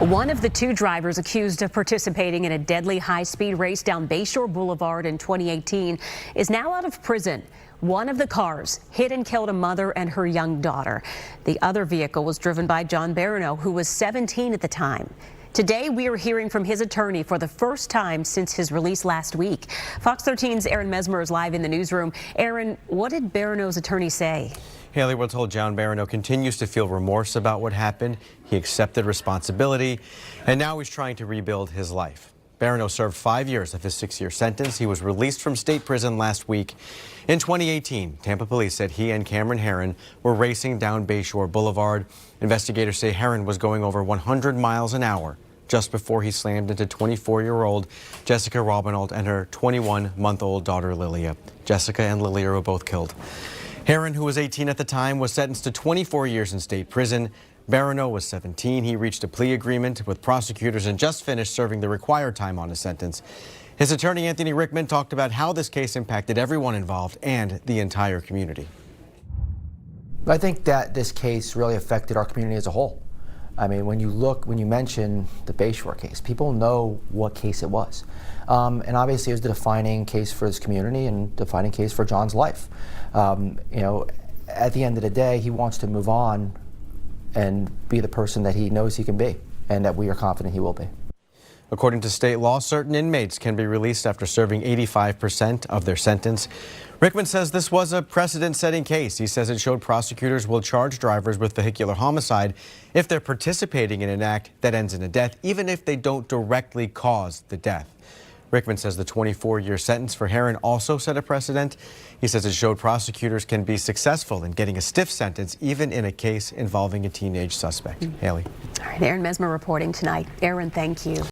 One of the two drivers accused of participating in a deadly high-speed race down Bayshore Boulevard in 2018 is now out of prison. One of the cars hit and killed a mother and her young daughter. The other vehicle was driven by John Barano, who was 17 at the time. Today, we are hearing from his attorney for the first time since his release last week. Fox 13's Aaron Mesmer is live in the newsroom. Aaron, what did Barano's attorney say? Haley, we're told John Barano continues to feel remorse about what happened. He accepted responsibility, and now he's trying to rebuild his life. Barano served 5 years of his 6-year sentence. He was released from state prison last week. In 2018, Tampa police said he and Cameron Herron were racing down Bayshore Boulevard. Investigators say Herron was going over 100 miles an hour just before he slammed into 24-year-old Jessica Robinald and her 21-month-old daughter Lilia. Jessica and Lilia were both killed. Herron, who was 18 at the time, was sentenced to 24 years in state prison. Barano was 17. He reached a plea agreement with prosecutors and just finished serving the required time on his sentence. His attorney, Anthony Rickman, talked about how this case impacted everyone involved and the entire community. I think that this case really affected our community as a whole. I mean, when you mention the Bayshore case, people know what case it was. And obviously it was the defining case for this community and defining case for John's life. You know, at the end of the day, he wants to move on and be the person that he knows he can be and that we are confident he will be. According to state law, certain inmates can be released after serving 85% of their sentence. Rickman says this was a precedent-setting case. He says it showed prosecutors will charge drivers with vehicular homicide if they're participating in an act that ends in a death, even if they don't directly cause the death. Rickman says the 24-year sentence for Herron also set a precedent. He says it showed prosecutors can be successful in getting a stiff sentence, even in a case involving a teenage suspect. Haley. All right, Aaron Mesmer reporting tonight. Aaron, thank you.